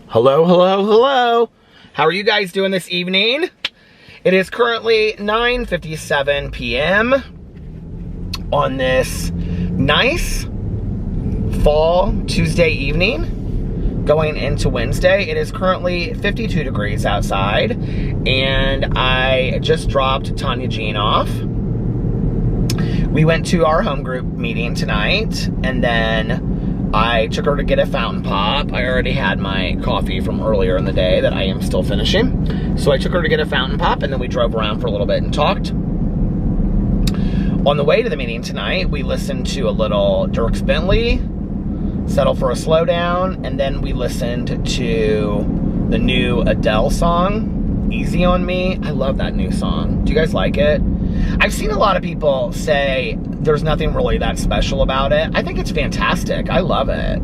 Hello, hello, hello. How are you guys doing this evening? It is currently 9:57 p.m. on this nice fall Tuesday evening going into Wednesday. It is currently 52 degrees outside, and I just dropped Tanya Jean off. We went to our home group meeting tonight, and then I took her to get a fountain pop. I already had my coffee from earlier in the day that I am still finishing. So I took her to get a fountain pop, and then we drove around for a little bit and talked. On the way to the meeting tonight, we listened to a little Dierks Bentley, Settle for a Slowdown, and then we listened to the new Adele song, Easy on Me. I love that new song. Do you guys like it? I've seen a lot of people say there's nothing really that special about it. I think it's fantastic. I love it.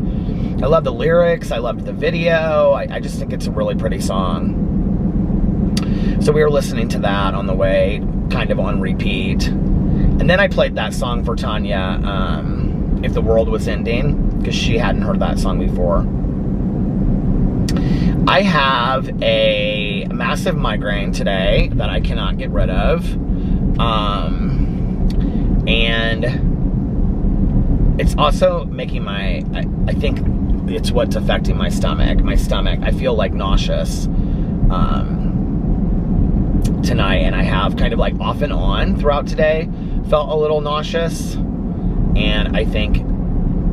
I love the lyrics. I loved the video. I just think it's a really pretty song. So we were listening to that on the way, kind of on repeat. And then I played that song for Tanya, If the World Was Ending, because she hadn't heard that song before. I have a massive migraine today that I cannot get rid of. And it's also making I think it's what's affecting my stomach. I feel like nauseous tonight, and I have kind of like off and on throughout today felt a little nauseous, and I think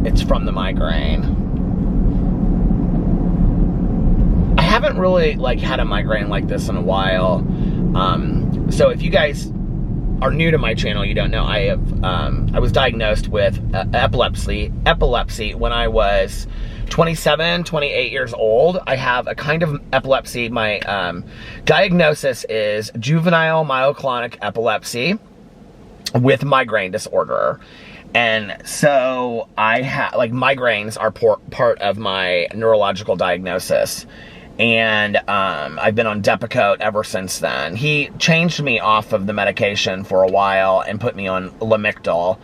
it's from the migraine. I haven't really had a migraine like this in a while. So if you guys are new to my channel, you don't know, I was diagnosed with epilepsy when I was 28 years old. I have a kind of epilepsy. My diagnosis is juvenile myoclonic epilepsy with migraine disorder. And so I have, migraines are part of my neurological diagnosis. And I've been on Depakote ever since then. He changed me off of the medication for a while and put me on Lamictal.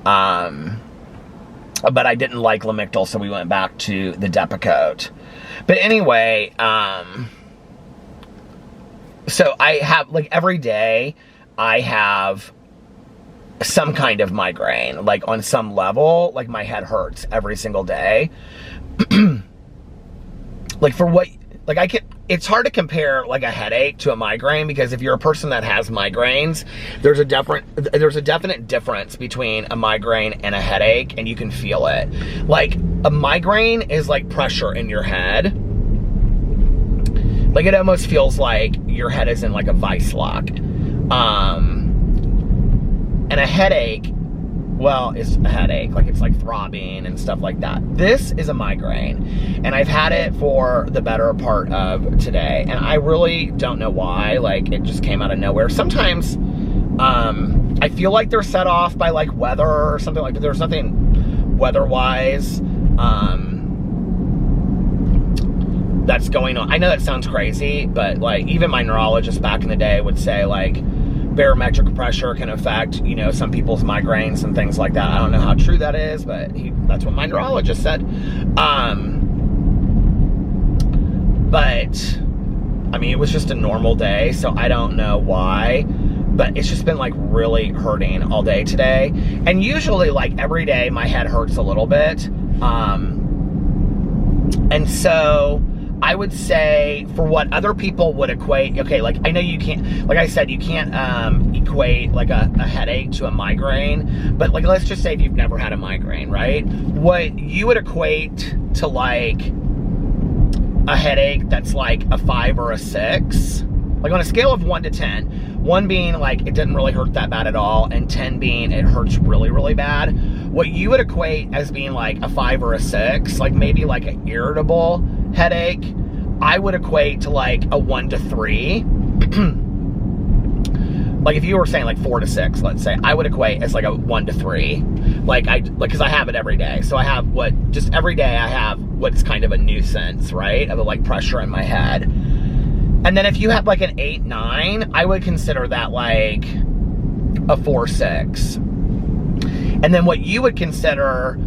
But I didn't like Lamictal, so we went back to the Depakote. But anyway, so I have, every day, I have some kind of migraine. On some level, my head hurts every single day. It's hard to compare a headache to a migraine, because if you're a person that has migraines, there's a definite difference between a migraine and a headache, and you can feel it. A migraine is pressure in your head. It almost feels like your head is in a vice lock. And a headache, well, it's a headache. It's throbbing and stuff like that. This is a migraine, and I've had it for the better part of today, and I really don't know why. It just came out of nowhere. Sometimes I feel like they're set off by weather or something like that. There's nothing weather-wise that's going on. I know that sounds crazy, but even my neurologist back in the day would say barometric pressure can affect, some people's migraines and things like that. I don't know how true that is, but that's what my neurologist said. But, I mean, it was just a normal day, so I don't know why, but it's just been, really hurting all day today. And usually, every day, my head hurts a little bit. And so I would say, for what other people would equate, okay, I know you can't, like I said, you can't equate a headache to a migraine, but let's just say if you've never had a migraine, right? What you would equate to a headache that's a 5 or a 6, on a scale of 1 to 10, 1 being it didn't really hurt that bad at all, and 10 being it hurts really, really bad. What you would equate as being a 5 or a 6, maybe an irritable headache, I would equate to a 1 to 3. If you were saying 4 to 6, let's say, I would equate as a 1 to 3. Because I have it every day. So I have every day I have what's kind of a nuisance, right? Of pressure in my head. And then if you have an 8, 9, I would consider that a 4, 6. And then what you would consider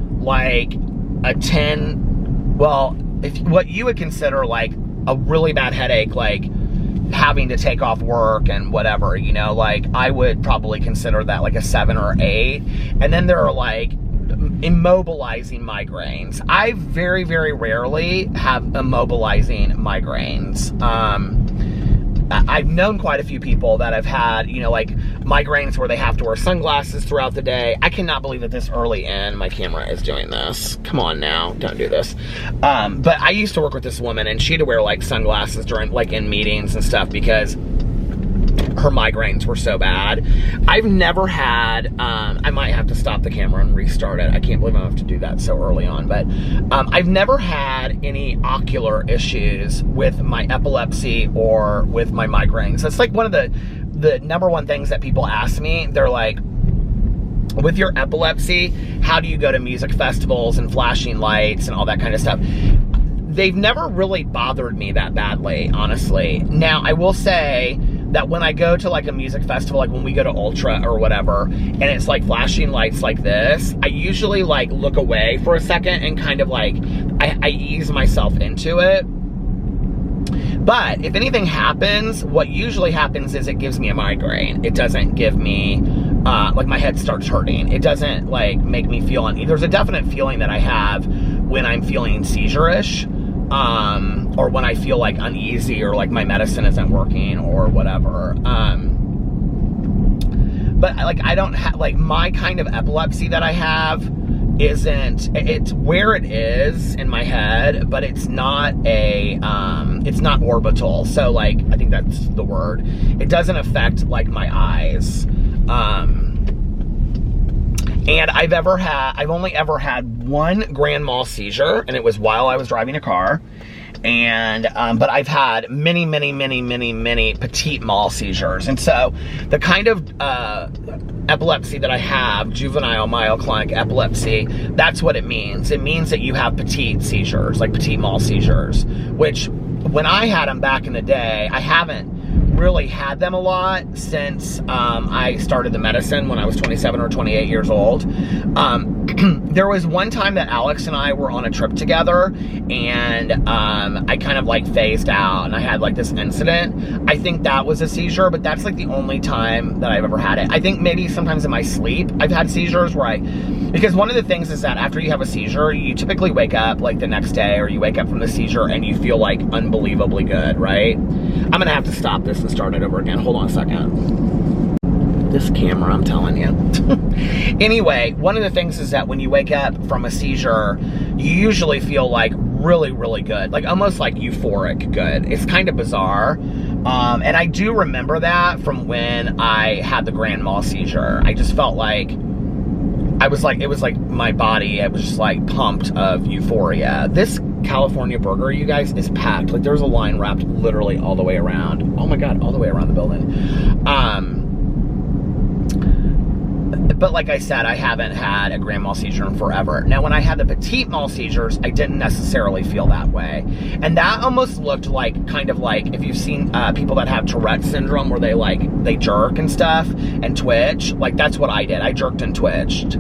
a 10, well, what you would consider like a really bad headache, like having to take off work and whatever, you know, like I would probably consider that like a 7 or 8. And then there are like immobilizing migraines. I very, very rarely have immobilizing migraines. I've known quite a few people that have had, you know, like migraines where they have to wear sunglasses throughout the day. I cannot believe that this early in, my camera is doing this. Come on now, don't do this. But I used to work with this woman, and she had to wear like sunglasses during, like in meetings and stuff, because her migraines were so bad. I've never had, I might have to stop the camera and restart it. I can't believe I have to do that so early on, but I've never had any ocular issues with my epilepsy or with my migraines. That's like one of the number one things that people ask me. They're like, with your epilepsy, how do you go to music festivals and flashing lights and all that kind of stuff? They've never really bothered me that badly, honestly. Now, I will say that when I go to like a music festival, like when we go to Ultra or whatever, and it's like flashing lights like this, I usually like look away for a second and kind of like, I ease myself into it. But if anything happens, what usually happens is it gives me a migraine. It doesn't give me, like my head starts hurting. It doesn't like make me feel uneasy. There's a definite feeling that I have when I'm feeling seizure-ish. Or when I feel like uneasy or like my medicine isn't working or whatever. But like I don't have, like my kind of epilepsy that I have isn't, it's where it is in my head, but it's not it's not orbital. So like, I think that's the word. It doesn't affect like my eyes. And I've only ever had one grand mal seizure, and it was while I was driving a car. And, but I've had many, many, many, many, many petite mal seizures. And so the kind of, epilepsy that I have, juvenile myoclonic epilepsy, that's what it means. It means that you have petite seizures, like petite mal seizures, which when I had them back in the day, I haven't really had them a lot since I started the medicine when I was 27 or 28 years old. There was one time that Alex and I were on a trip together, and I kind of like phased out and I had like this incident. I think that was a seizure, but that's like the only time that I've ever had it. I think maybe sometimes in my sleep I've had seizures where because one of the things is that after you have a seizure, you typically wake up like the next day, or you wake up from the seizure and you feel like unbelievably good, right? I'm gonna have to stop this and start it over again. Hold on a second. This camera, I'm telling you. Anyway, one of the things is that when you wake up from a seizure, you usually feel like really, really good, like almost like euphoric good. It's kind of bizarre. And I do remember that from when I had the grand mal seizure. I just felt like, it was like my body, it was just like pumped of euphoria. This California burger, you guys, is packed. Like there's a line wrapped literally all the way around. Oh my God, all the way around the building. But like I said, I haven't had a grand mal seizure in forever. Now, when I had the petite mal seizures, I didn't necessarily feel that way. And that almost looked like, kind of like, if you've seen people that have Tourette's syndrome where they jerk and stuff and twitch, like that's what I did. I jerked and twitched.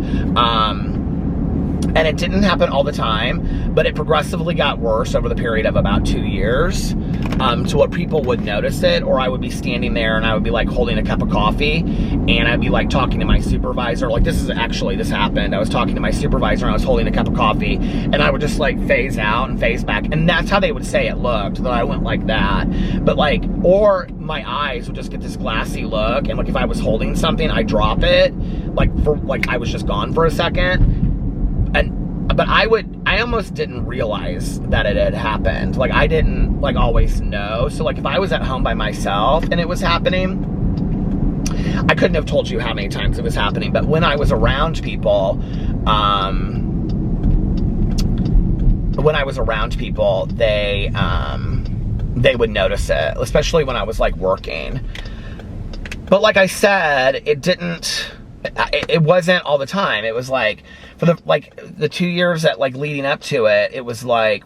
And it didn't happen all the time, but it progressively got worse over the period of about 2 years, to what people would notice it, or I would be standing there and I would be like holding a cup of coffee and I'd be like talking to my supervisor. Like this happened. I was talking to my supervisor and I was holding a cup of coffee and I would just like phase out and phase back. And that's how they would say it looked, that I went like that. But like, or my eyes would just get this glassy look, and like if I was holding something, I drop it, like I was just gone for a second. But I almost didn't realize that it had happened. Like I didn't like always know. So like if I was at home by myself and it was happening, I couldn't have told you how many times it was happening. But when I was around people, they would notice it, especially when I was like working. But like I said, it wasn't all the time. It was like for the 2 years that like leading up to it, it was like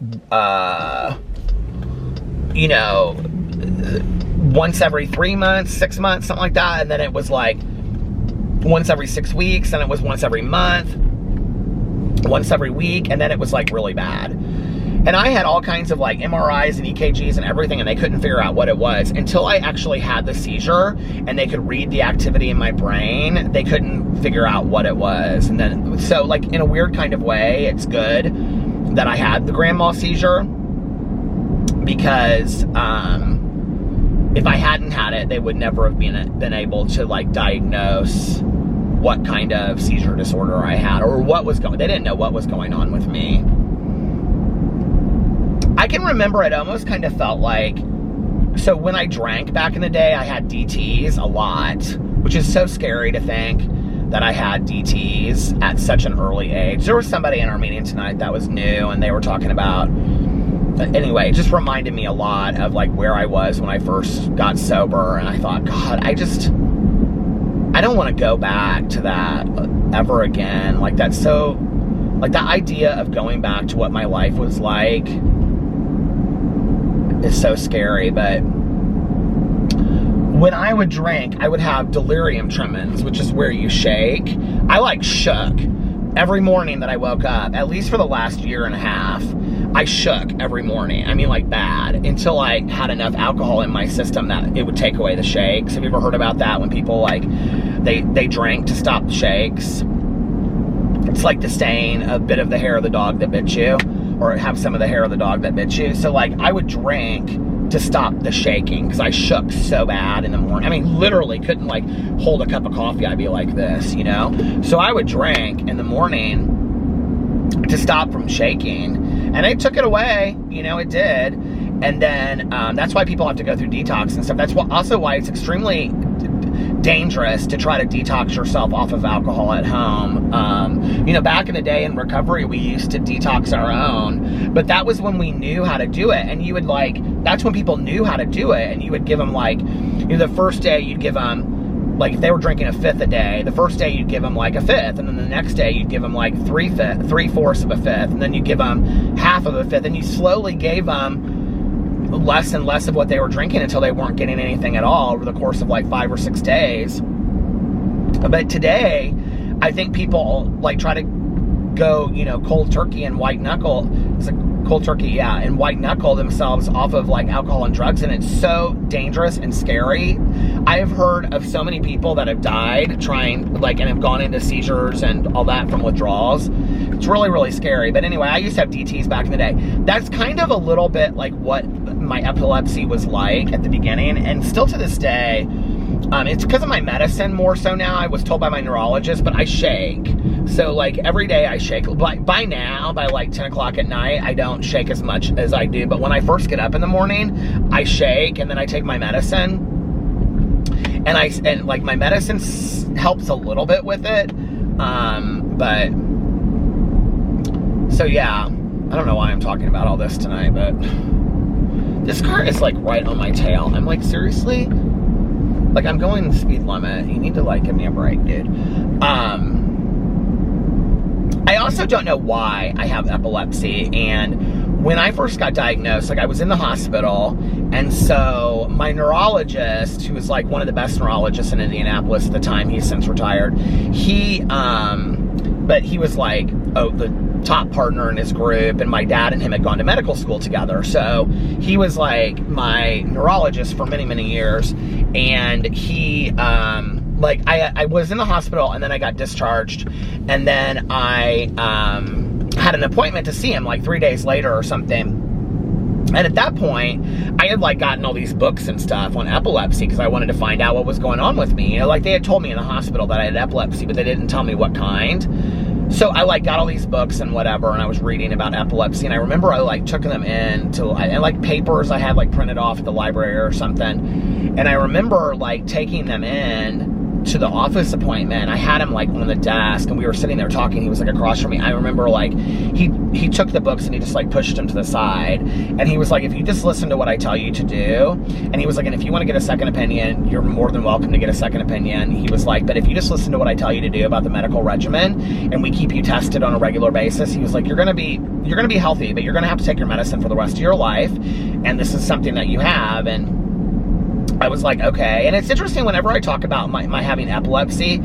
you know, once every 3 months, 6 months, something like that. And then it was like once every 6 weeks, and it was once every month, once every week, and then it was like really bad. And I had all kinds of like MRIs and EKGs and everything, and they couldn't figure out what it was until I actually had the seizure and they could read the activity in my brain. They couldn't figure out what it was. And then, so like in a weird kind of way, it's good that I had the grand mal seizure, because if I hadn't had it, they would never have been able to like diagnose what kind of seizure disorder I had, or what was going, they didn't know what was going on with me. I can remember it almost kind of felt like, so when I drank back in the day, I had DTs a lot, which is so scary to think that I had DTs at such an early age. There was somebody in our meeting tonight that was new, and they were talking about, anyway, it just reminded me a lot of like where I was when I first got sober, and I thought, God, I don't want to go back to that ever again. Like that's so, like the idea of going back to what my life was like is so scary. But when I would drink, I would have delirium tremens, which is where you shake. I like shook every morning that I woke up, at least for the last year and a half. I shook every morning. I mean, like bad, until I had enough alcohol in my system that it would take away the shakes. Have you ever heard about that, when people like, they drank to stop the shakes? It's like to stain a bit of the hair of the dog that bit you, or have some of the hair of the dog that bit you. So like I would drink to stop the shaking, because I shook so bad in the morning. I mean, literally couldn't like hold a cup of coffee. I'd be like this, you know? So I would drink in the morning to stop from shaking, and it took it away, you know, it did. And then that's why people have to go through detox and stuff. That's also why it's extremely dangerous to try to detox yourself off of alcohol at home. You know, back in the day in recovery, we used to detox our own, but that was when we knew how to do it. And you would like, that's when people knew how to do it. And you would give them like, you know, the first day you'd give them, like if they were drinking a fifth a day, the first day you'd give them like a fifth, and then the next day you'd give them like 3/4 of a fifth, and then you give them half of a fifth, and you slowly gave them less and less of what they were drinking until they weren't getting anything at all over the course of like 5 or 6 days. But today, I think people like try to go, you know, cold turkey and white knuckle. It's like cold turkey, yeah, and white knuckle themselves off of like alcohol and drugs, and it's so dangerous and scary. I have heard of so many people that have died trying, like, and have gone into seizures and all that from withdrawals. It's really, really scary. But anyway, I used to have DTs back in the day. That's kind of a little bit like what my epilepsy was like at the beginning, and still to this day. It's because of my medicine more so now. I was told by my neurologist, but I shake. So like every day I shake. By now, by like 10 o'clock at night, I don't shake as much as I do. But when I first get up in the morning, I shake, and then I take my medicine. And like my medicine helps a little bit with it. But so yeah, I don't know why I'm talking about all this tonight, but this car is like right on my tail. I'm like, seriously? Like, I'm going the speed limit. You need to, like, give me a break, dude. I also don't know why I have epilepsy. And when I first got diagnosed, like, I was in the hospital. And so my neurologist, who was, like, one of the best neurologists in Indianapolis at the time, he's since retired, but he was, like, the top partner in his group, and my dad and him had gone to medical school together. So he was like my neurologist for many, many years. And he, like, I was in the hospital, and then I got discharged, and then I had an appointment to see him like 3 days later or something. And at that point, I had like gotten all these books and stuff on epilepsy because I wanted to find out what was going on with me. You know, like they had told me in the hospital that I had epilepsy, but they didn't tell me what kind. So I like got all these books and whatever, and I was reading about epilepsy, and I remember I like took them in to, and like papers I had like printed off at the library or something, and I remember like taking them in to the office appointment. I had him like on the desk, and we were sitting there talking. He was like across from me. I remember like he took the books and he just like pushed them to the side, and he was like, if you just listen to what I tell you to do, and he was like, and if you want to get a second opinion, you're more than welcome to get a second opinion. He was like, but if you just listen to what I tell you to do about the medical regimen, and we keep you tested on a regular basis, he was like, you're gonna be healthy, but you're gonna have to take your medicine for the rest of your life, and this is something that you have. And I was like, okay. And it's interesting, whenever I talk about my having epilepsy,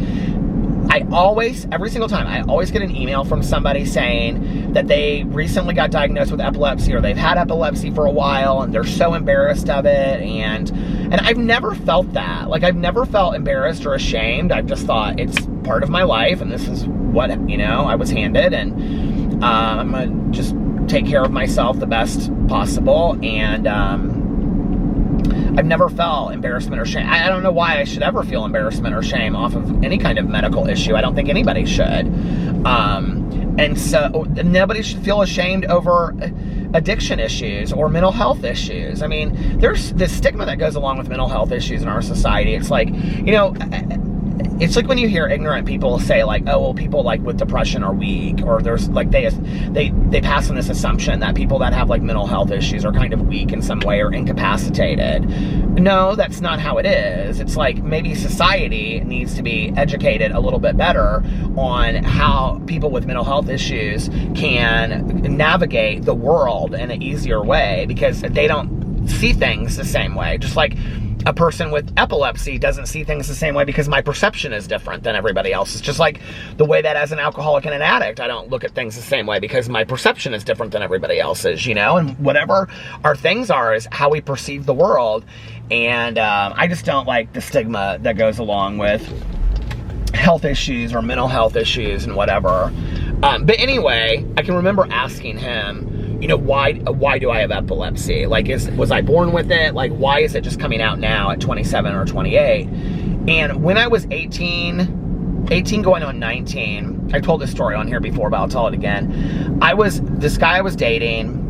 every single time, I always get an email from somebody saying that they recently got diagnosed with epilepsy, or they've had epilepsy for a while and they're so embarrassed of it. And I've never felt that. Like, I've never felt embarrassed or ashamed. I've just thought it's part of my life and this is what, you know, I was handed, and I'm gonna just take care of myself the best possible. And I've never felt embarrassment or shame. I don't know why I should ever feel embarrassment or shame off of any kind of medical issue. I don't think anybody should. And so nobody should feel ashamed over addiction issues or mental health issues. I mean, there's this stigma that goes along with mental health issues in our society. It's like, you know, it's like when you hear ignorant people say, like, oh, well, people like with depression are weak, or there's like they pass on this assumption that people that have like mental health issues are kind of weak in some way or incapacitated. No, that's not how it is. It's like maybe society needs to be educated a little bit better on how people with mental health issues can navigate the world in an easier way, because they don't see things the same way. Just like a person with epilepsy doesn't see things the same way because my perception is different than everybody else's. Just like the way that as an alcoholic and an addict, I don't look at things the same way because my perception is different than everybody else's, you know? And whatever our things are is how we perceive the world. And I just don't like the stigma that goes along with health issues or mental health issues and whatever. But anyway, I can remember asking him, you know, why do I have epilepsy? Like, was I born with it? Like, why is it just coming out now at 27 or 28? And when I was 18 going on 19, I told this story on here before, but I'll tell it again. This guy I was dating,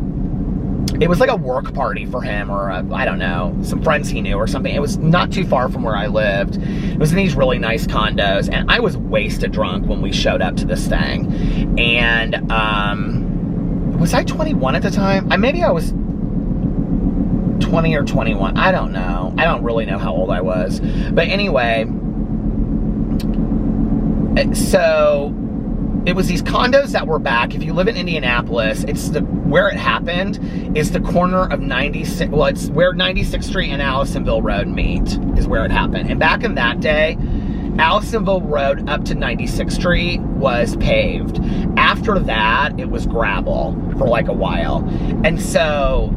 it was like a work party for him, or I don't know, some friends he knew or something. It was not too far from where I lived. It was in these really nice condos, and I was wasted drunk when we showed up to this thing. And, was I 21 at the time? Maybe I was 20 or 21. I don't know. I don't really know how old I was. But anyway, so it was these condos that were back. If you live in Indianapolis, where it happened is the corner of 96. Well, it's where 96th Street and Allisonville Road meet is where it happened. And back in that day, Allisonville Road up to 96th Street was paved. After that, it was gravel for like a while. And so,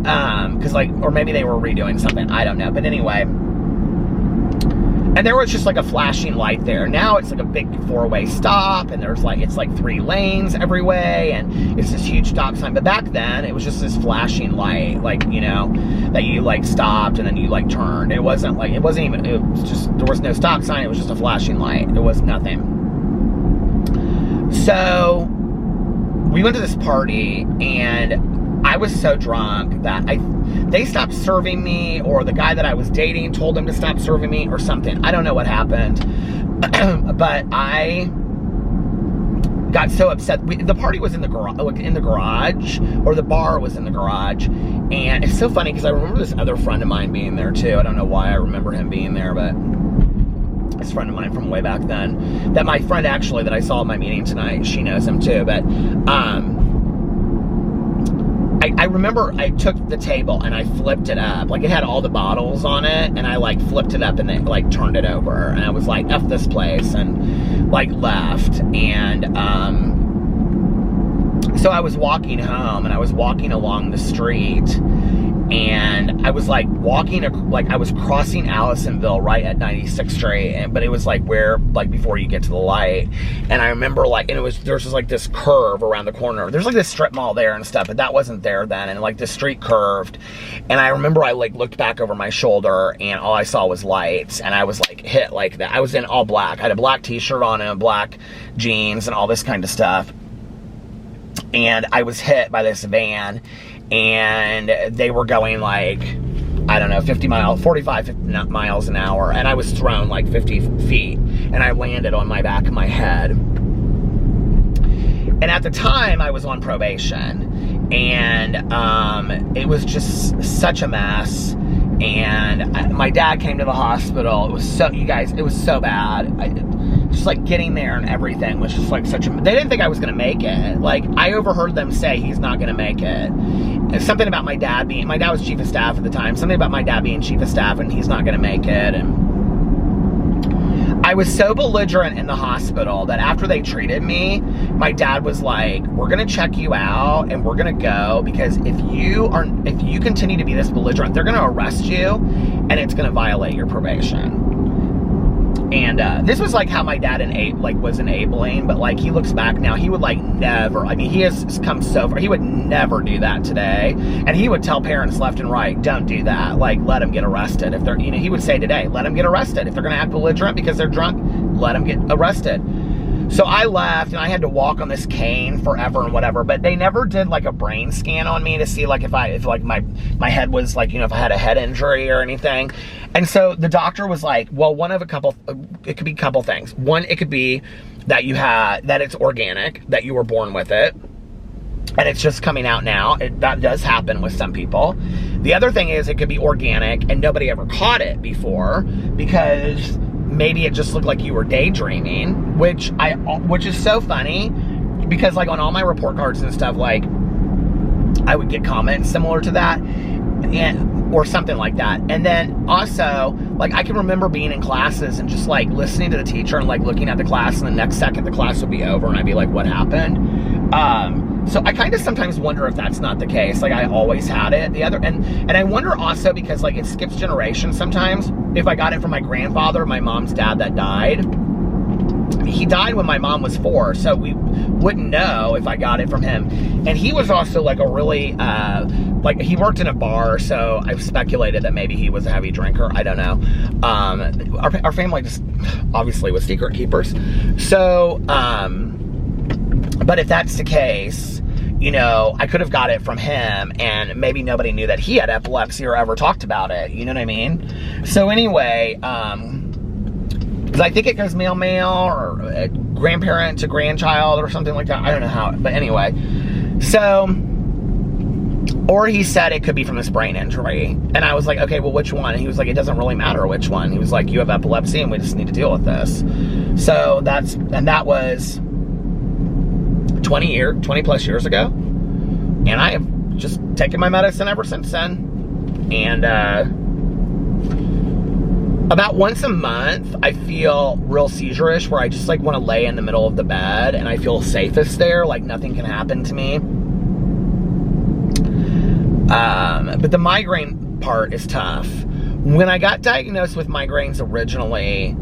cause like, or maybe they were redoing something, I don't know. But anyway, and there was just like a flashing light there. Now it's like a big four-way stop, and there's like, it's like 3 lanes every way, and it's this huge stop sign. But back then, it was just this flashing light, like, you know, that you like stopped and then you like turned. It was just, there was no stop sign, it was just a flashing light. It was nothing. So, we went to this party, and I was so drunk that they stopped serving me, or the guy that I was dating told them to stop serving me or something. I don't know what happened. But I got so upset. The party was in the garage, or the bar was in the garage. And it's so funny because I remember this other friend of mine being there too. I don't know why I remember him being there, but this friend of mine from way back then, that my friend actually that I saw at my meeting tonight, she knows him too. But I remember I took the table and I flipped it up. Like, it had all the bottles on it, and I like flipped it up and then like turned it over, and I was like, F this place, and like left. And so I was walking home, and I was walking along the street, and I was like walking, like I was crossing Allisonville right at 96th Street, but it was like where, like before you get to the light. And I remember like, and there's just like this curve around the corner. There's like this strip mall there and stuff, but that wasn't there then. And like the street curved. And I remember I like looked back over my shoulder, and all I saw was lights, and I was like hit like that. I was in all black. I had a black t-shirt on and black jeans and all this kind of stuff. And I was hit by this van, and they were going like, I don't know, 45 miles an hour, and I was thrown like 50 feet, and I landed on my back of my head. And at the time, I was on probation, and it was just such a mess. And my dad came to the hospital. It was so, you guys, it was so bad. Just like getting there and everything was just like such a, they didn't think I was going to make it. Like, I overheard them say he's not going to make it. It's something about my dad was chief of staff at the time. Something about my dad being chief of staff and he's not going to make it. And I was so belligerent in the hospital that after they treated me, my dad was like, we're gonna check you out and we're gonna go, because if you continue to be this belligerent, they're gonna arrest you and it's gonna violate your probation. And this was like how my dad was enabling, but like he looks back now, he would like never, I mean, he has come so far, he would never do that today. And he would tell parents left and right, don't do that. Like, let them get arrested. If they're, you know, he would say today, let them get arrested. If they're gonna act belligerent because they're drunk, let them get arrested. So I left and I had to walk on this cane forever and whatever, but they never did like a brain scan on me to see like if my head was like, you know, if I had a head injury or anything. And so the doctor was like, well, it could be a couple things. One, it could be that that it's organic, that you were born with it, and it's just coming out now. That does happen with some people. The other thing is it could be organic and nobody ever caught it before, because maybe it just looked like you were daydreaming, which is so funny, because like on all my report cards and stuff, like I would get comments similar to that, or something like that. And then also, like, I can remember being in classes and just like listening to the teacher and like looking at the class, and the next second the class would be over and I'd be like, what happened? So I kind of sometimes wonder if that's not the case. Like, I always had it. And I wonder also, because like it skips generations sometimes, if I got it from my grandfather, my mom's dad that died. He died when my mom was 4, so we wouldn't know if I got it from him. And he was also like a really, like, he worked in a bar, so I've speculated that maybe he was a heavy drinker. I don't know. Our family just obviously was secret keepers. So, but if that's the case, you know, I could have got it from him, and maybe nobody knew that he had epilepsy or ever talked about it. You know what I mean? So anyway, because I think it goes male, or grandparent to grandchild or something like that. I don't know how, but anyway. So, or he said it could be from this brain injury. And I was like, okay, well, which one? And he was like, it doesn't really matter which one. He was like, you have epilepsy and we just need to deal with this. So that was 20 plus years ago. And I have just taken my medicine ever since then. And, about once a month, I feel real seizure-ish, where I just like want to lay in the middle of the bed and I feel safest there, like nothing can happen to me. But the migraine part is tough. When I got diagnosed with migraines originally,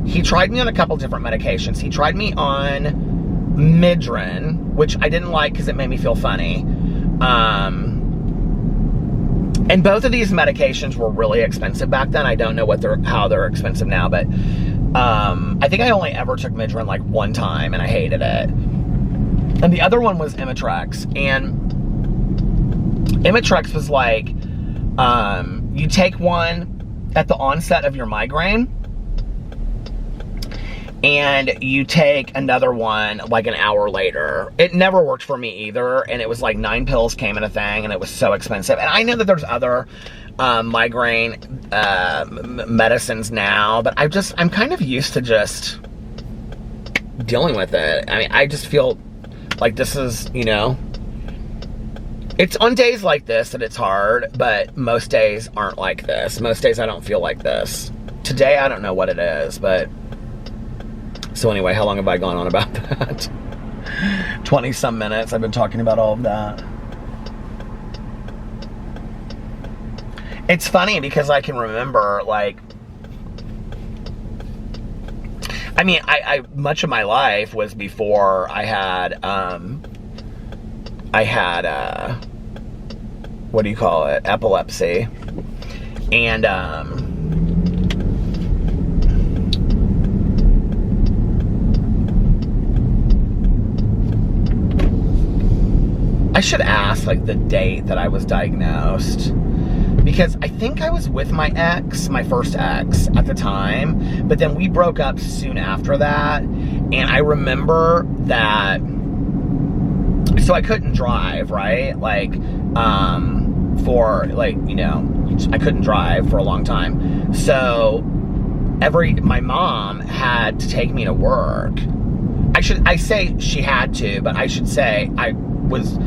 he tried me on a couple different medications. He tried me on Midrin, which I didn't like because it made me feel funny. And both of these medications were really expensive back then. I don't know how they're expensive now, but I think I only ever took Midrin like one time and I hated it. And the other one was Imitrex. And Imitrex was like, you take one at the onset of your migraine, and you take another one like an hour later. It never worked for me either, and it was like 9 pills came in a thing, and it was so expensive. And I know that there's other migraine medicines now, but I'm kind of used to just dealing with it. I mean, I just feel like this is, you know, it's on days like this that it's hard, but most days aren't like this. Most days I don't feel like this. Today, I don't know what it is, but... So anyway, how long have I gone on about that? 20-some minutes I've been talking about all of that. It's funny because I can remember, like... I mean, I much of my life was before I had, what do you call it? Epilepsy. And, I should ask, like, the date that I was diagnosed, because I think I was with my first ex at the time, but then we broke up soon after that, and I remember that, so I couldn't drive, right? Like, for, like, you know, I couldn't drive for a long time, so my mom had to take me to work. I say she had to, but I should say I was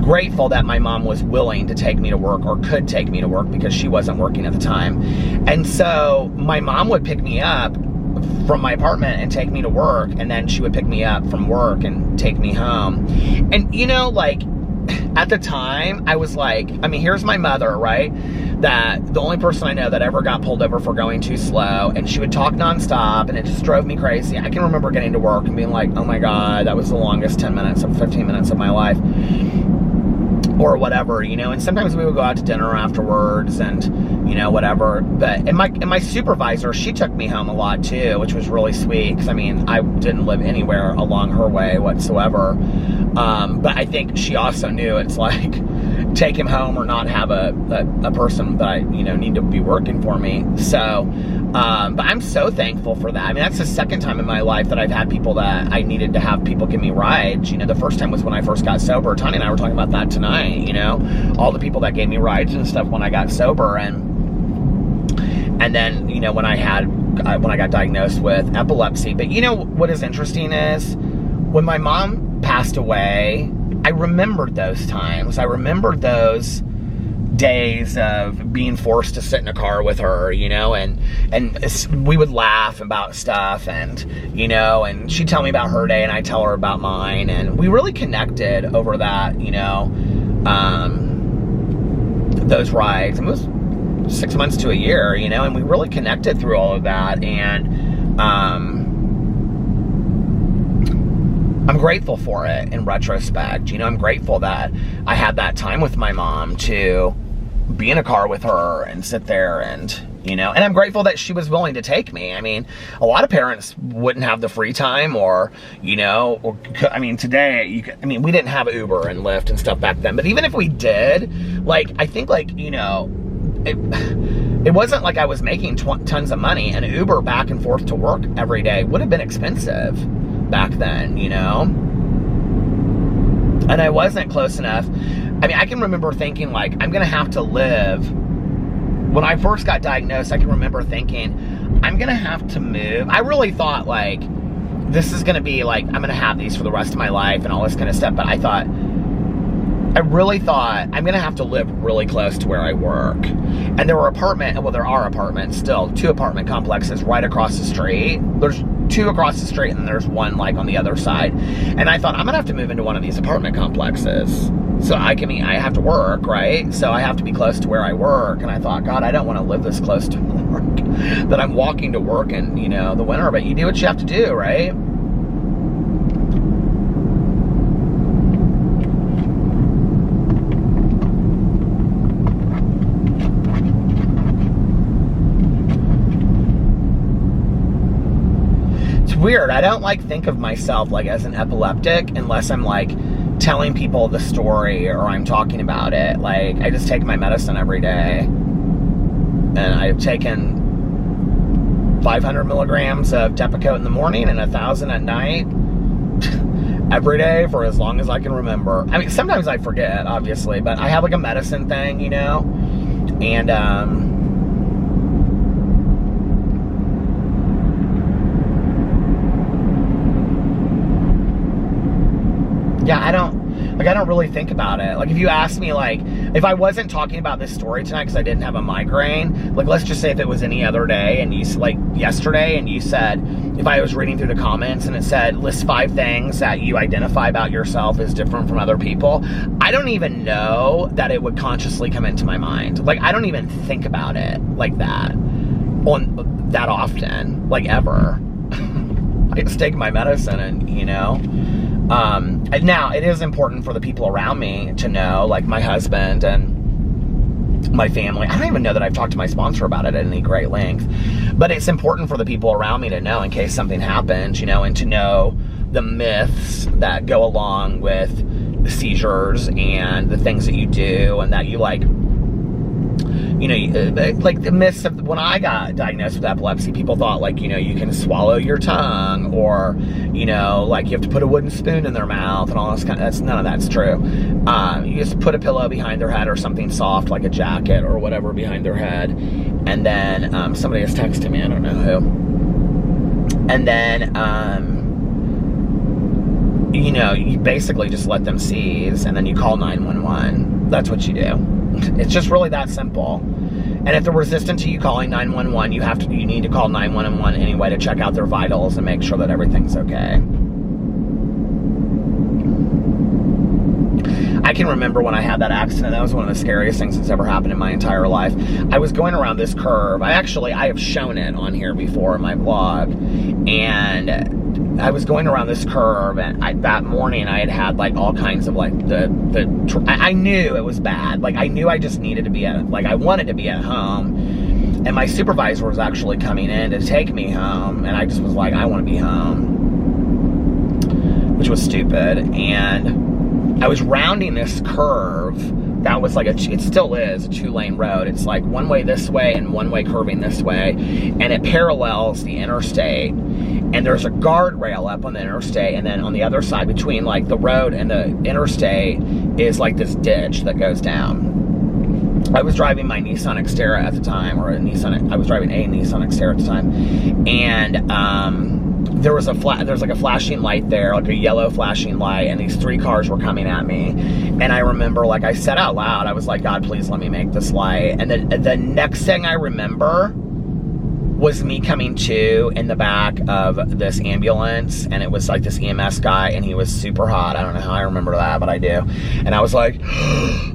grateful that my mom was willing to take me to work, or could take me to work, because she wasn't working at the time. And so my mom would pick me up from my apartment and take me to work, and then she would pick me up from work and take me home. And you know, like, at the time, I was like, I mean, here's my mother, right? That the only person I know that ever got pulled over for going too slow, and she would talk nonstop, and it just drove me crazy. I can remember getting to work and being like, oh my God, that was the longest 10 minutes or 15 minutes of my life, or whatever, you know. And sometimes we would go out to dinner afterwards, and you know, whatever. But and my supervisor, she took me home a lot too, which was really sweet, because I mean, I didn't live anywhere along her way whatsoever. But I think she also knew it's like, take him home or not have a person that I, you know, need to be working for me. So, but I'm so thankful for that. I mean, that's the second time in my life that I've had people that I needed to have people give me rides. You know, the first time was when I first got sober. Tanya and I were talking about that tonight, you know, all the people that gave me rides and stuff when I got sober. And then, you know, when I got diagnosed with epilepsy. But you know, what is interesting is when my mom passed away, I remembered those times. I remembered those days of being forced to sit in a car with her, you know, and we would laugh about stuff, and, you know, and she'd tell me about her day and I'd tell her about mine, and we really connected over that, you know, those rides. It was 6 months to a year, you know, and we really connected through all of that. And I'm grateful for it in retrospect. You know, I'm grateful that I had that time with my mom to be in a car with her and sit there, and, you know, and I'm grateful that she was willing to take me. I mean, a lot of parents wouldn't have the free time, or, you know, or, I mean, today, I mean, we didn't have Uber and Lyft and stuff back then, but even if we did, like, I think, like, you know, it wasn't like I was making tons of money, and Uber back and forth to work every day would have been expensive back then, you know? And I wasn't close enough. I mean, I can remember thinking, like, I'm gonna have to live. When I first got diagnosed, I can remember thinking, I'm gonna have to move. I really thought, like, this is gonna be, like, I'm gonna have these for the rest of my life and all this kind of stuff, but I really thought I'm gonna have to live really close to where I work. And there are apartments still, 2 apartment complexes right across the street. There's 2 across the street, and then there's 1 like on the other side. And I thought, I'm gonna have to move into one of these apartment complexes. So I have to work, right? So I have to be close to where I work. And I thought, God, I don't want to live this close to work, that I'm walking to work in, you know, the winter. But you do what you have to do, right? Weird. I don't like think of myself like as an epileptic unless I'm like telling people the story or I'm talking about it. Like, I just take my medicine every day, and I've taken 500 milligrams of Depakote in the morning and 1,000 at night every day for as long as I can remember. I mean, sometimes I forget, obviously, but I have like a medicine thing, you know, and yeah, I don't really think about it. Like, if you ask me, like, if I wasn't talking about this story tonight because I didn't have a migraine, like, let's just say if it was any other day, and you, like, yesterday, and you said, if I was reading through the comments and it said, list 5 things that you identify about yourself as different from other people, I don't even know that it would consciously come into my mind. Like, I don't even think about it like that that often, like, ever. I just take my medicine and, you know. Now, it is important for the people around me to know, like my husband and my family. I don't even know that I've talked to my sponsor about it at any great length, but it's important for the people around me to know in case something happens, you know, and to know the myths that go along with the seizures and the things that you do, and that you, like, you know, like the myths of when I got diagnosed with epilepsy, people thought, like, you know, you can swallow your tongue, or, you know, like you have to put a wooden spoon in their mouth and all this kind of, none of that's true. You just put a pillow behind their head or something soft like a jacket or whatever behind their head, and then somebody is texting me, I don't know who, and then you know, you basically just let them seize, and then you call 911. That's what you do. It's just really that simple. And if they're resistant to you calling 911, you need to call 911 anyway to check out their vitals and make sure that everything's okay. I can remember when I had that accident. That was one of the scariest things that's ever happened in my entire life. I was going around this curve. I have shown it on here before in my vlog. And I was going around this curve, and that morning I had like all kinds of like I knew it was bad. Like I knew I just needed to be I wanted to be at home. And my supervisor was actually coming in to take me home. And I just was like, I want to be home. Which was stupid. And I was rounding this curve that was like it still is a 2-lane road. It's like one way this way and one way curving this way, and it parallels the interstate, and there's a guardrail up on the interstate, and then on the other side between like the road and the interstate is like this ditch that goes down. I was driving my Nissan Xterra at the time, I was driving a Nissan Xterra at the time, and there's like a flashing light there, like a yellow flashing light, and these 3 cars were coming at me. And I remember, like, I said out loud, I was like, God, please let me make this light. And then the next thing I remember was me coming to in the back of this ambulance, and it was like this EMS guy, and he was super hot. I don't know how I remember that, but I do. And I was like,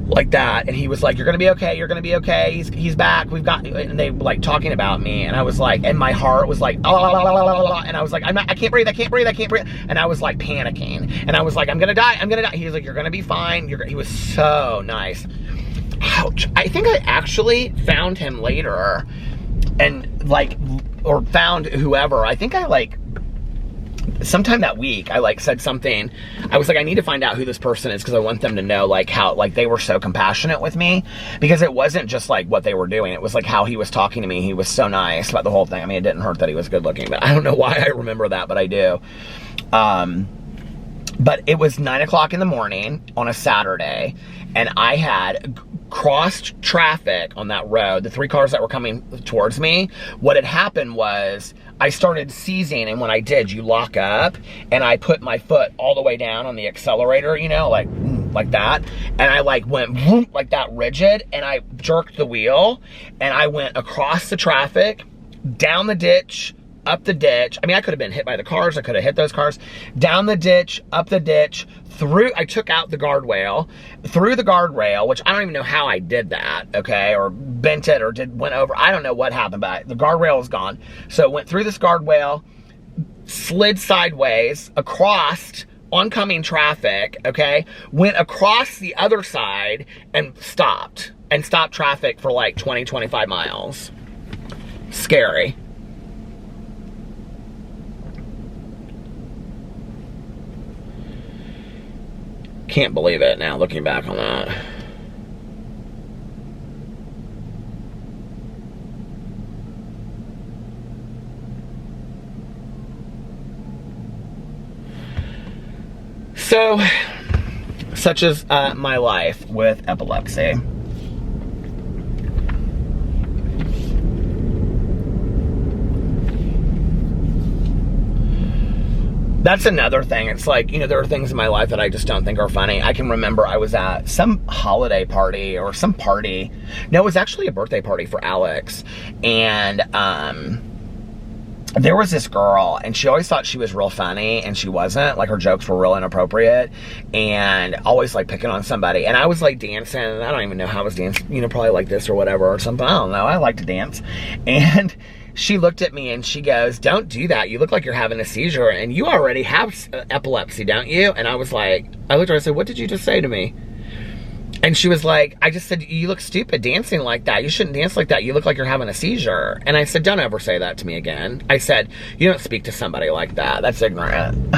like that, and he was like, you're gonna be okay, you're gonna be okay, he's back, we've got, and they like talking about me, and I was like, and my heart was like, oh, and I was like, I can't breathe, and I was like panicking, and I was like, I'm gonna die. He was like, you're gonna be fine. He was so nice. Ouch. I think I actually found him later, and like, or found whoever. I think I like, sometime that week, I like said something. I was like, I need to find out who this person is, because I want them to know like how, like, they were so compassionate with me, because it wasn't just like what they were doing. It was like how he was talking to me. He was so nice about the whole thing. I mean, it didn't hurt that he was good looking, but I don't know why I remember that, but I do. But it was 9 o'clock in the morning on a Saturday, and I had crossed traffic on that road, the 3 cars that were coming towards me. What had happened was I started seizing, and when I did, you lock up, and I put my foot all the way down on the accelerator, you know, like that, and I like went whoop, like that, rigid, and I jerked the wheel, and I went across the traffic, down the ditch, up the ditch. I mean, I could have been hit by the cars. I could have hit those cars. Down the ditch, up the ditch, through, I took out the guardrail, through the guardrail, which I don't even know how I did that, okay, or bent it, or went over. I don't know what happened, but the guardrail is gone. So it went through this guardrail, slid sideways, across oncoming traffic, okay, went across the other side, and stopped traffic for like 20, 25 miles. Scary. Can't believe it now, looking back on that. So, such is my life with epilepsy. That's another thing. It's like, you know, there are things in my life that I just don't think are funny. I can remember I was at some holiday party or some party. No, it was actually a birthday party for Alex. And there was this girl, and she always thought she was real funny, and she wasn't. Like, her jokes were real inappropriate, and always like picking on somebody. And I was like dancing, and I don't even know how I was dancing, you know, probably like this or whatever or something. I don't know. I like to dance. And she looked at me and she goes, don't do that. You look like you're having a seizure, and you already have epilepsy, don't you? And I was like, I looked at her and I said, what did you just say to me? And she was like, I just said, you look stupid dancing like that. You shouldn't dance like that. You look like you're having a seizure. And I said, don't ever say that to me again. I said, you don't speak to somebody like that. That's ignorant.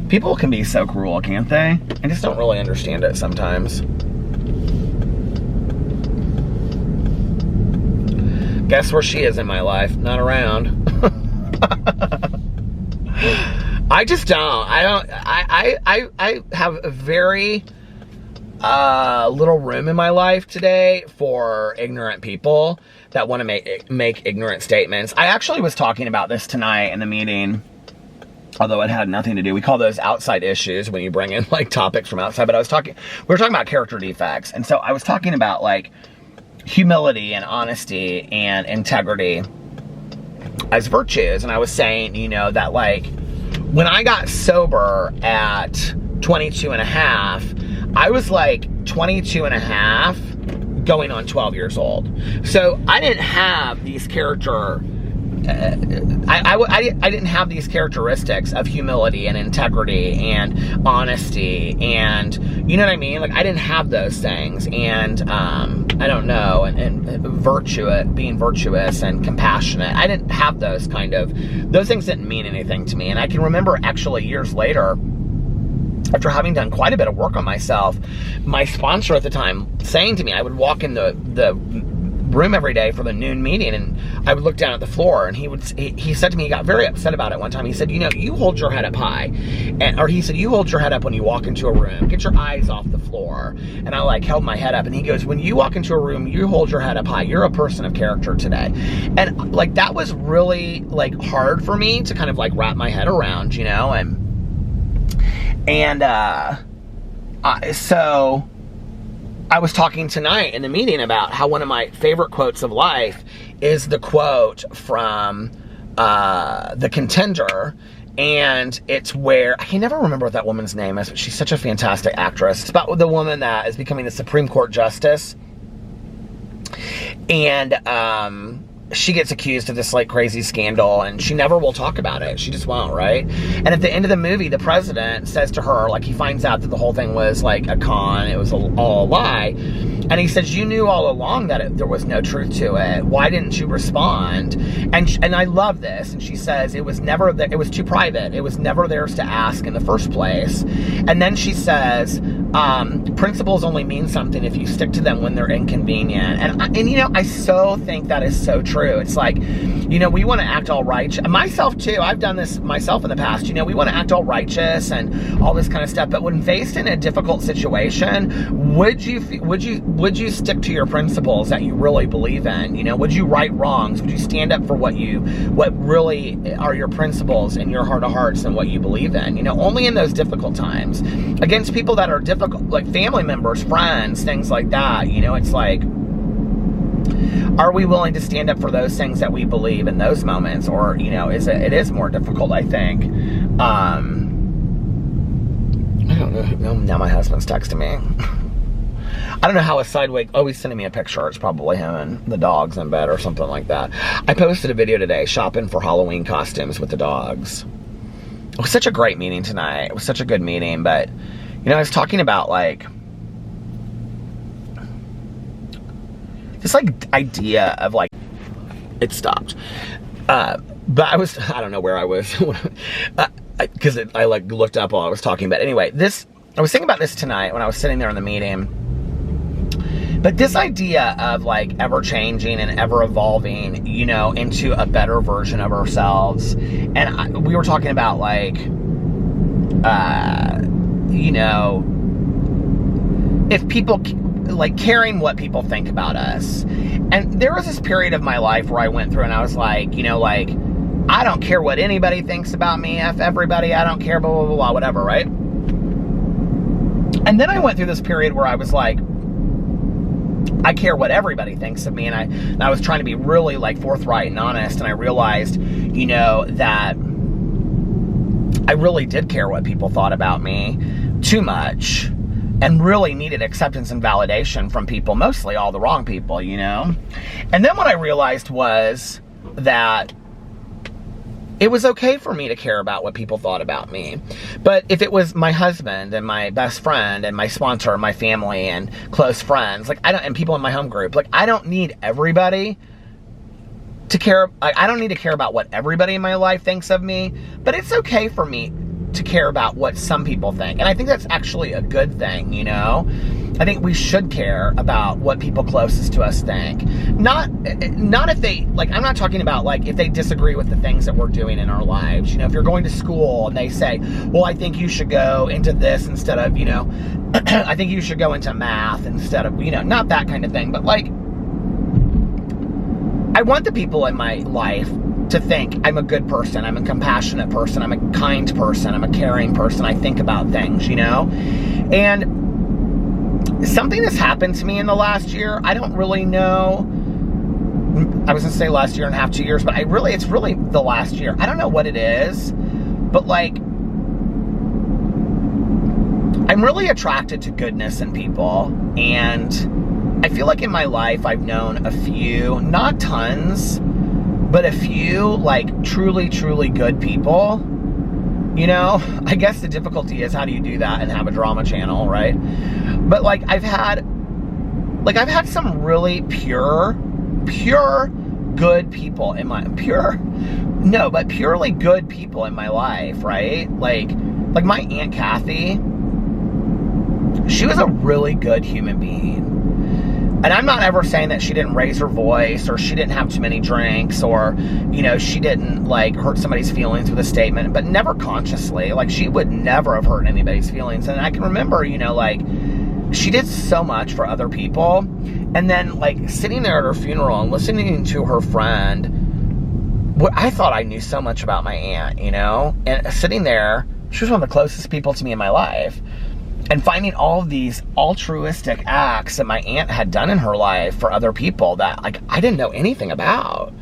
People can be so cruel, can't they? I just don't really understand it sometimes. Guess where she is in my life? Not around. I just don't. I have a very little room in my life today for ignorant people that want to make ignorant statements. I actually was talking about this tonight in the meeting. although it had nothing to do. We call those outside issues when you bring in like topics from outside. But we were talking about character defects, and so I was talking about like humility and honesty and integrity as virtues, and I was saying, you know, that like when I got sober at 22 and a half, I was like 22 and a half going on 12 years old. So I didn't have these I didn't have these characteristics of humility and integrity and honesty and, you know what I mean? Like, I didn't have those things, and I don't know, and being virtuous and compassionate. I didn't have those things didn't mean anything to me. And I can remember actually years later, after having done quite a bit of work on myself, my sponsor at the time saying to me, I would walk in the room every day for the noon meeting, and I would look down at the floor, and he said to me, he got very upset about it one time. He said, you know, you hold your head up high, or he said, you hold your head up when you walk into a room, get your eyes off the floor. And I like held my head up, and he goes, when you walk into a room, you hold your head up high, you're a person of character today. And like, that was really like hard for me to kind of like wrap my head around, you know, so I was talking tonight in the meeting about how one of my favorite quotes of life is the quote from The Contender, and it's where, I can never remember what that woman's name is, but she's such a fantastic actress. It's about the woman that is becoming the Supreme Court Justice, and she gets accused of this like crazy scandal, and she never will talk about it. She just won't, right? And at the end of the movie, the president says to her, like, he finds out that the whole thing was like a con, it was all a lie, and he says, you knew all along that there was no truth to it. Why didn't you respond? And I love this. And she says, it was too private. It was never theirs to ask in the first place. And then she says, principles only mean something if you stick to them when they're inconvenient. And you know, I so think that is so true. It's like, you know, we want to act all righteous. Myself too. I've done this myself in the past. You know, we want to act all righteous and all this kind of stuff. But when faced in a difficult situation, would you stick to your principles that you really believe in? You know, would you right wrongs? Would you stand up for what really are your principles in your heart of hearts and what you believe in? You know, only in those difficult times, against people that are difficult, like family members, friends, things like that. You know, it's like, are we willing to stand up for those things that we believe in those moments? Or, you know, it is more difficult, I think. I don't know. Now my husband's texting me. I don't know how a sideway, oh, he's sending me a picture. It's probably him and the dogs in bed or something like that. I posted a video today shopping for Halloween costumes with the dogs. It was such a great meeting tonight. It was such a good meeting, but, you know, I was talking about like this like idea of like, it stopped. But I don't know where I was, because I like looked up while I was talking. But anyway, I was thinking about this tonight when I was sitting there in the meeting. But this idea of like ever changing and ever evolving, you know, into a better version of ourselves. And we were talking about like, you know, if people, like caring what people think about us. And there was this period of my life where I went through and I was like, you know, like, I don't care what anybody thinks about me, F everybody, I don't care, blah, blah, blah, blah, whatever, right? And then I went through this period where I was like, I care what everybody thinks of me, and I was trying to be really like forthright and honest, and I realized, you know, that I really did care what people thought about me too much, and really needed acceptance and validation from people, mostly all the wrong people, you know? And then what I realized was that it was okay for me to care about what people thought about me. But if it was my husband and my best friend and my sponsor and my family and close friends, like and people in my home group, like I don't need everybody to care. I don't need to care about what everybody in my life thinks of me, but it's okay for me to care about what some people think. And I think that's actually a good thing, you know? I think we should care about what people closest to us think. Not if they, like, I'm not talking about, like, if they disagree with the things that we're doing in our lives. You know, if you're going to school and they say, well, I think you should go into this instead of, you know, I think you should go into math instead of, you know, not that kind of thing. But, like, I want the people in my life to think I'm a good person, I'm a compassionate person, I'm a kind person, I'm a caring person, I think about things, you know? And something has happened to me in the last year. I don't really know. I was gonna say last year and a half, 2 years, but it's really the last year. I don't know what it is, but like, I'm really attracted to goodness in people, and I feel like in my life I've known a few, not tons, but a few like truly, truly good people. You know, I guess the difficulty is, how do you do that and have a drama channel, right? But like I've had some really purely good people in my purely good people in my life, right? Like my Aunt Kathy, she was a really good human being. And I'm not ever saying that she didn't raise her voice, or she didn't have too many drinks, or, you know, she didn't like hurt somebody's feelings with a statement, but never consciously. Like, she would never have hurt anybody's feelings. And I can remember, you know, like, she did so much for other people. And then like sitting there at her funeral and listening to her friend, I thought I knew so much about my aunt, you know, and sitting there, she was one of the closest people to me in my life. And finding all of these altruistic acts that my aunt had done in her life for other people that, like, I didn't know anything about,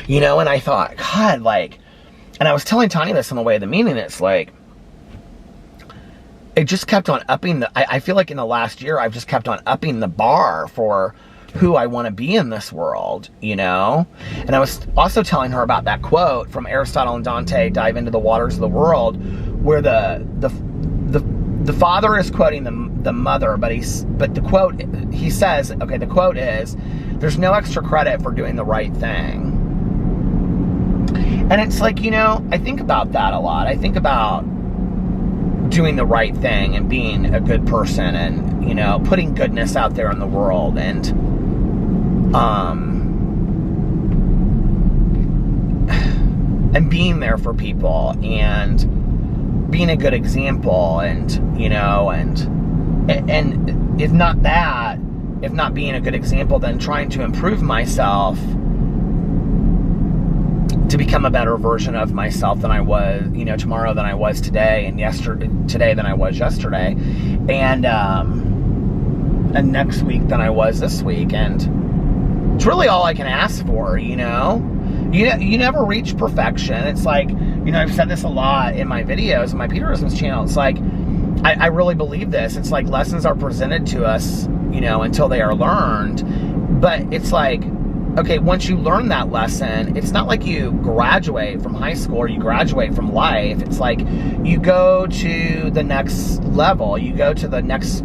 you know? And I thought, God, like, and I was telling Tanya this on the way of the meeting, it's like, it just kept on upping I feel like in the last year, I've just kept on upping the bar for who I want to be in this world, you know? And I was also telling her about that quote from Aristotle and Dante, dive into the waters of the world, where the father is quoting the mother, but the quote, he says, okay, the quote is, there's no extra credit for doing the right thing. And it's like, you know, I think about that a lot. I think about doing the right thing and being a good person, and, you know, putting goodness out there in the world, and being there for people, and being a good example, and, you know, and if not being a good example, then trying to improve myself to become a better version of myself than I was, you know, tomorrow than I was today, and today than I was yesterday, and next week than I was this week. And it's really all I can ask for, you know? You never reach perfection. It's like, you know, I've said this a lot in my videos, in my Peterisms channel. It's like, I really believe this. It's like lessons are presented to us, you know, until they are learned. But it's like, okay, once you learn that lesson, it's not like you graduate from high school or you graduate from life. It's like you go to the next level, you go to the next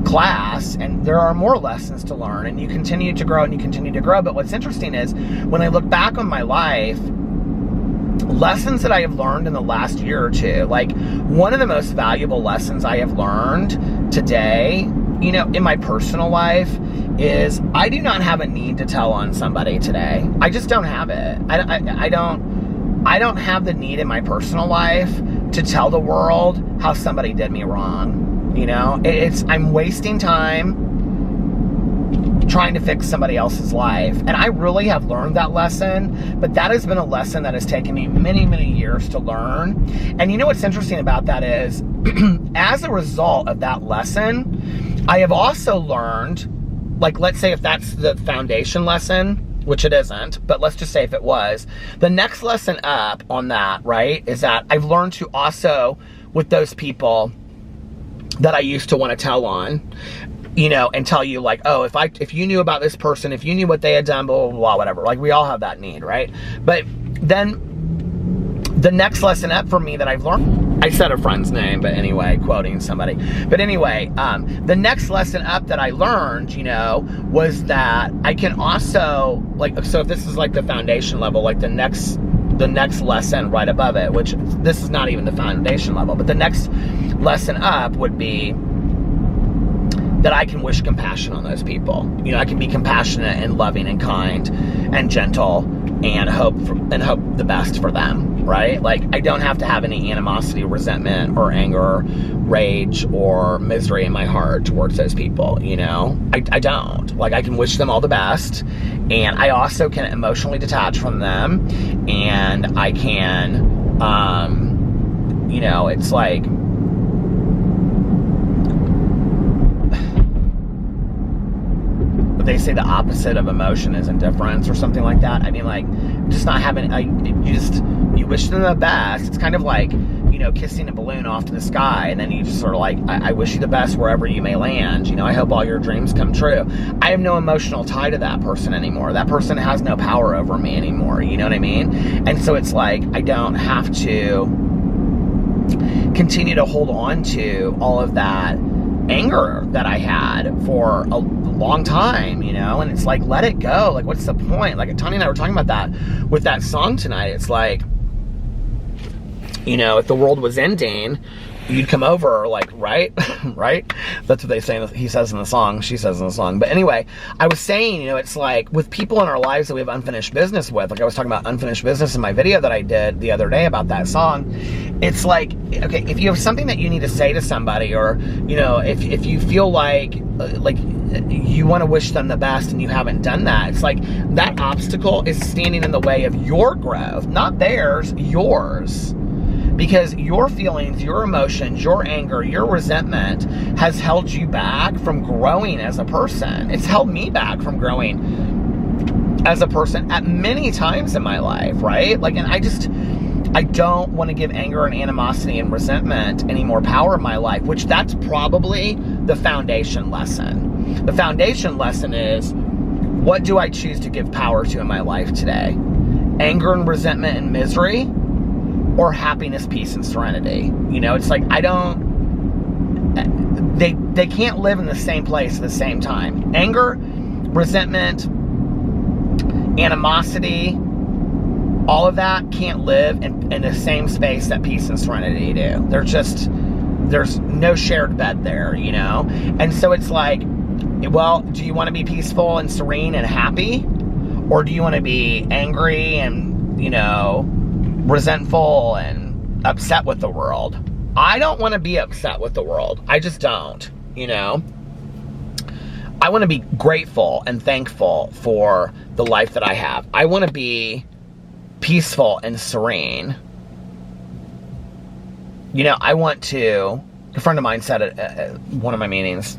class, and there are more lessons to learn, and you continue to grow and you continue to grow. But what's interesting is, when I look back on my life, lessons that I have learned in the last year or two, like one of the most valuable lessons I have learned today, you know, in my personal life, is I do not have a need to tell on somebody today. I just don't have it. I don't have the need in my personal life to tell the world how somebody did me wrong. You know, I'm wasting time trying to fix somebody else's life. And I really have learned that lesson, but that has been a lesson that has taken me many, many years to learn. And you know what's interesting about that is, as a result of that lesson, I have also learned, like, let's say if that's the foundation lesson, which it isn't, but let's just say if it was, the next lesson up on that, right, is that I've learned to also, with those people that I used to want to tell on, you know, and tell you like, oh, if you knew about this person, if you knew what they had done, blah, blah, blah, whatever. Like, we all have that need, right? But then the next lesson up for me that I've learned, I said a friend's name, but anyway, quoting somebody. But anyway, the next lesson up that I learned, you know, was that I can also, like, so if this is like the foundation level, like the next lesson right above it, which this is not even the foundation level, but the next lesson up would be that I can wish compassion on those people. You know, I can be compassionate and loving and kind and gentle, and hope the best for them. right? Like, I don't have to have any animosity, resentment, or anger, rage, or misery in my heart towards those people, you know? I don't. Like, I can wish them all the best, and I also can emotionally detach from them, and I can, you know, it's like, they say the opposite of emotion is indifference or something like that. I mean, like, just not having, like, you wish them the best. It's kind of like, you know, kissing a balloon off to the sky, and then you just sort of like, I wish you the best wherever you may land. You know, I hope all your dreams come true. I have no emotional tie to that person anymore. That person has no power over me anymore. You know what I mean? And so it's like, I don't have to continue to hold on to all of that anger that I had for a long time, you know? And it's like, let it go. Like, what's the point? Like, Tanya and I were talking about that with that song tonight. It's like, you know, if the world was ending, you'd come over, like, right? Right? That's what they say. He says in the song. She says in the song. But anyway, I was saying, you know, it's like with people in our lives that we have unfinished business with, like I was talking about unfinished business in my video that I did the other day about that song. It's like, okay, if you have something that you need to say to somebody, or, you know, if you feel like you want to wish them the best and you haven't done that, it's like that obstacle is standing in the way of your growth, not theirs, yours. Because your feelings, your emotions, your anger, your resentment has held you back from growing as a person. It's held me back from growing as a person at many times in my life, right? Like, and I don't want to give anger and animosity and resentment any more power in my life, which that's probably the foundation lesson. The foundation lesson is, what do I choose to give power to in my life today? Anger and resentment and misery? Or happiness, peace, and serenity? You know, it's like, I don't, they can't live in the same place at the same time. Anger, resentment, animosity, all of that can't live in the same space that peace and serenity do. There's no shared bed there, you know? And so it's like, well, do you want to be peaceful and serene and happy? Or do you want to be angry and, you know, resentful and upset with the world? I don't want to be upset with the world. I just don't, you know? I want to be grateful and thankful for the life that I have. I want to be peaceful and serene. You know, I want to, a friend of mine said at one of my meetings,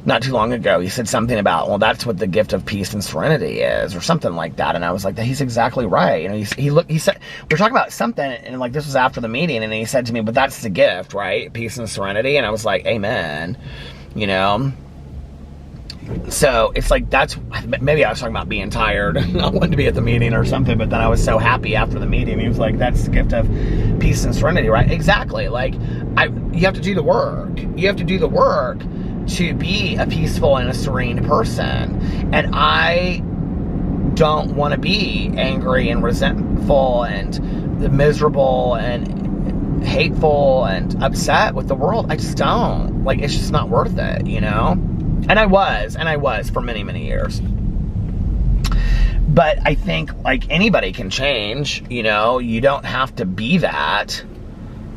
not too long ago, he said something about, well, that's what the gift of peace and serenity is, or something like that. And I was like, he's exactly right. You know, he said, we're talking about something, and like, this was after the meeting, and he said to me, but that's the gift, right? Peace and serenity. And I was like, amen, you know? So it's like, that's, maybe I was talking about being tired. I wanted to be at the meeting or something, but then I was so happy after the meeting. He was like, that's the gift of peace and serenity, right? Exactly. Like, you have to do the work. You have to do the work to be a peaceful and a serene person. And I don't want to be angry and resentful and miserable and hateful and upset with the world. I just don't. Like, it's just not worth it, you know? And I was for many, many years. But I think, like, anybody can change, you know? You don't have to be that.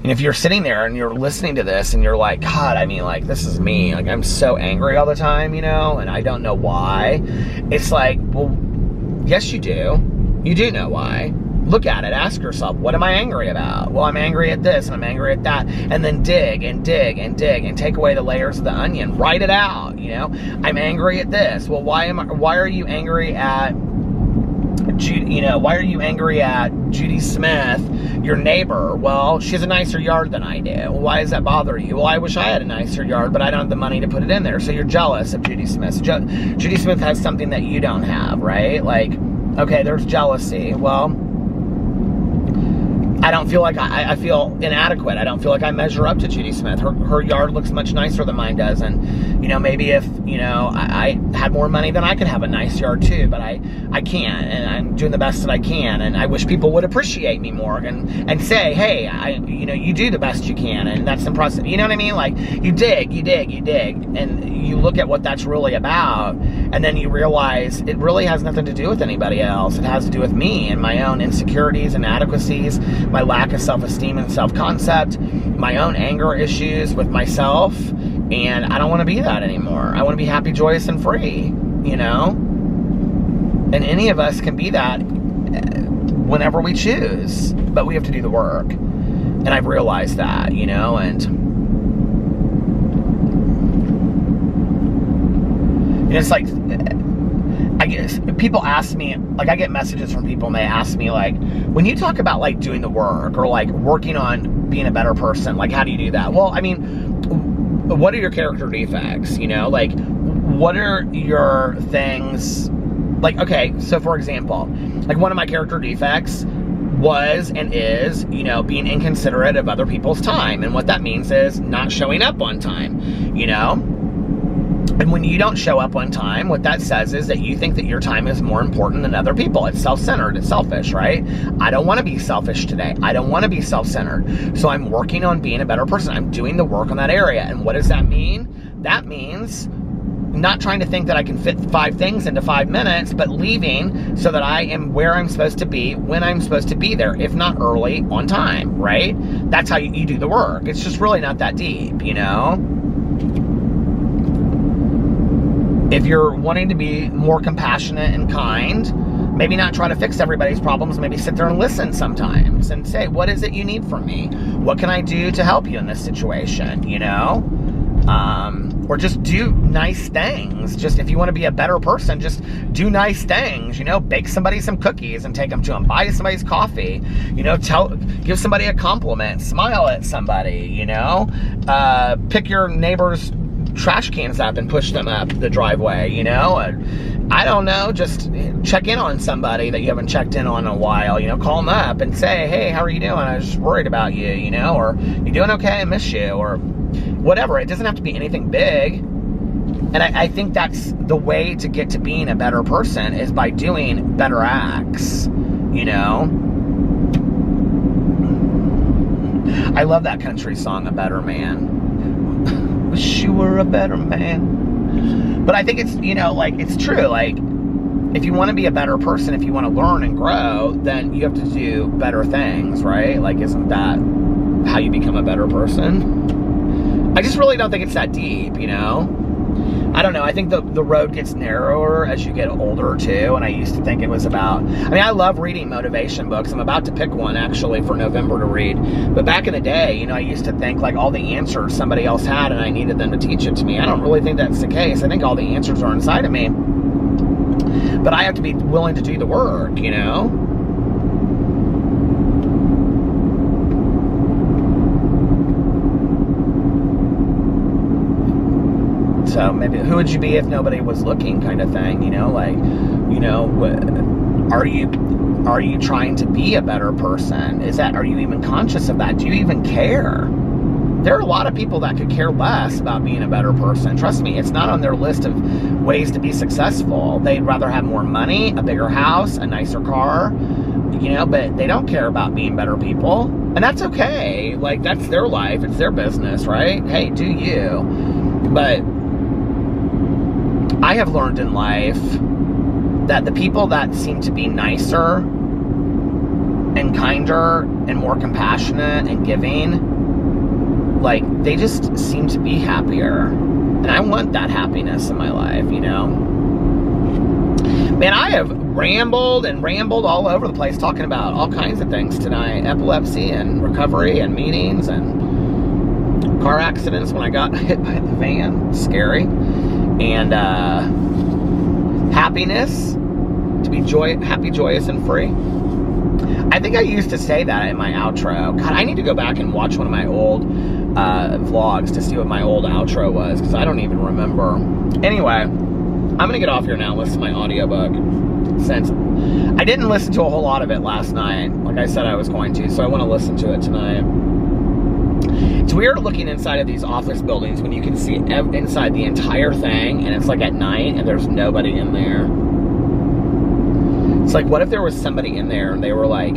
And if you're sitting there and you're listening to this and you're like, God, I mean, like, this is me. Like, I'm so angry all the time, you know, and I don't know why. It's like, well, yes, you do. You do know why. Look at it. Ask yourself, what am I angry about? Well, I'm angry at this and I'm angry at that. And then dig and dig and dig and take away the layers of the onion. Write it out, you know. I'm angry at this. Well, why are you angry at Judy, you know, why are you angry at Judy Smith, your neighbor? Well, she has a nicer yard than I do. Well, why does that bother you? Well, I wish I had a nicer yard, but I don't have the money to put it in there. So you're jealous of Judy Smith. Judy Smith has something that you don't have, right? Like, okay, there's jealousy. Well, I don't feel like I feel inadequate. I don't feel like I measure up to Judy Smith. Her yard looks much nicer than mine does. And, you know, maybe if, you know, I had more money, then I could have a nice yard too, but I can't, and I'm doing the best that I can. And I wish people would appreciate me more and say, hey, you know, you do the best you can, and that's impressive. You know what I mean? Like, you dig, and you look at what that's really about, and then you realize it really has nothing to do with anybody else. It has to do with me and my own insecurities and inadequacies, my lack of self-esteem and self-concept, my own anger issues with myself, and I don't want to be that anymore. I want to be happy, joyous, and free, you know? And any of us can be that whenever we choose, but we have to do the work. And I've realized that, you know, and it's like, I guess people ask me, like, I get messages from people and they ask me, like, when you talk about, like, doing the work or, like, working on being a better person, like, how do you do that? Well, I mean, what are your character defects, you know? Like, what are your things, like, okay, so for example, like, one of my character defects was and is, you know, being inconsiderate of other people's time. And what that means is not showing up on time, you know? And when you don't show up on time, what that says is that you think that your time is more important than other people. It's self-centered. It's selfish, right? I don't want to be selfish today. I don't want to be self-centered. So I'm working on being a better person. I'm doing the work on that area. And what does that mean? That means not trying to think that I can fit 5 things into 5 minutes, but leaving so that I am where I'm supposed to be, when I'm supposed to be there, if not early, on time, right? That's how you do the work. It's just really not that deep, you know? If you're wanting to be more compassionate and kind, maybe not try to fix everybody's problems, maybe sit there and listen sometimes and say, what is it you need from me? What can I do to help you in this situation, you know? Or just do nice things. Just, if you want to be a better person, just do nice things, you know? Bake somebody some cookies and take them to them. Buy somebody's coffee, you know? Give somebody a compliment. Smile at somebody, you know? Pick your neighbor's trash cans up and push them up the driveway, you know? I don't know, just check in on somebody that you haven't checked in on in a while, you know? Call them up and say, hey, how are you doing? I was just worried about you, you know? Or, you doing okay? I miss you, or whatever. It doesn't have to be anything big. And I think that's the way to get to being a better person, is by doing better acts, you know? I love that country song, A Better Man. Wish you were a better man. But I think it's, you know, like, it's true. Like, if you want to be a better person, if you want to learn and grow, then you have to do better things, right? Like, isn't that how you become a better person? I just really don't think it's that deep, you know? I don't know. I think the road gets narrower as you get older, too. And I used to think it was about... I mean, I love reading motivation books. I'm about to pick one, actually, for November to read. But back in the day, you know, I used to think, like, all the answers somebody else had and I needed them to teach it to me. I don't really think that's the case. I think all the answers are inside of me. But I have to be willing to do the work, you know? So maybe, who would you be if nobody was looking, kind of thing, you know? Like, you know, are you trying to be a better person? Are you even conscious of that? Do you even care? There are a lot of people that could care less about being a better person. Trust me, it's not on their list of ways to be successful. They'd rather have more money, a bigger house, a nicer car, you know, but they don't care about being better people. And that's okay. Like, that's their life. It's their business, right? Hey, do you. But I have learned in life that the people that seem to be nicer and kinder and more compassionate and giving, like, they just seem to be happier. And I want that happiness in my life, you know? Man, I have rambled all over the place talking about all kinds of things tonight. Epilepsy and recovery and meetings and car accidents when I got hit by the van. Scary. And happiness, to be happy, joyous, and free. I think I used to say that in my outro. God, I need to go back and watch one of my old vlogs to see what my old outro was, because I don't even remember. Anyway, I'm gonna get off here now and listen to my audiobook, since I didn't listen to a whole lot of it last night, like I said I was going to, so I want to listen to it tonight. It's weird looking inside of these office buildings when you can see inside the entire thing, and it's like at night and there's nobody in there. It's like, what if there was somebody in there and they were like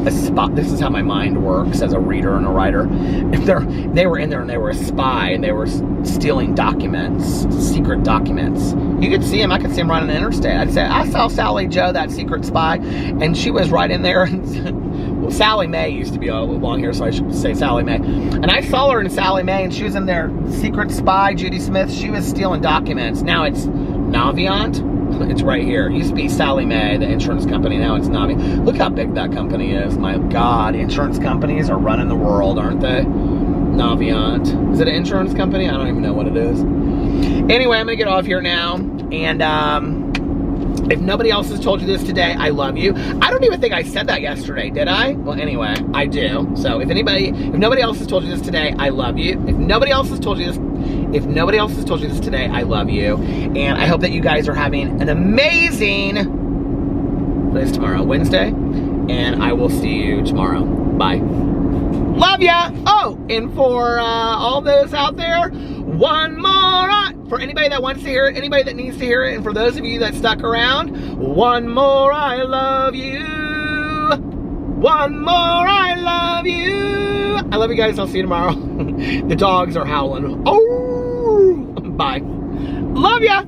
a spot? This is how my mind works as a reader and a writer. If they were in there and they were a spy and they were stealing documents, secret documents, you could see him. I could see him right on the interstate. I'd say, I saw Sally Joe, that secret spy, and she was right in there. Well, Sally Mae used to be along here, so I should say Sally Mae. And I saw her in Sally Mae, and she was in there, secret spy, Judy Smith. She was stealing documents. Now it's Navient. It's right here. It used to be Sally Mae, the insurance company. Now it's Navient. Look how big that company is. My God, insurance companies are running the world, aren't they? Navient. Is it an insurance company? I don't even know what it is. Anyway, I'm going to get off here now. And if nobody else has told you this today, I love you. I don't even think I said that yesterday, did I? Well, anyway, I do. So if nobody else has told you this today, I love you. If nobody else has told you this today, I love you. And I hope that you guys are having an amazing, what is tomorrow? Wednesday. And I will see you tomorrow. Bye. Love ya. Oh, and for all those out there, one more, for anybody that wants to hear it, anybody that needs to hear it, and for those of you that stuck around, one more, I love you. One more, I love you. I love you guys. I'll see you tomorrow. The dogs are howling. Oh, bye. Love ya.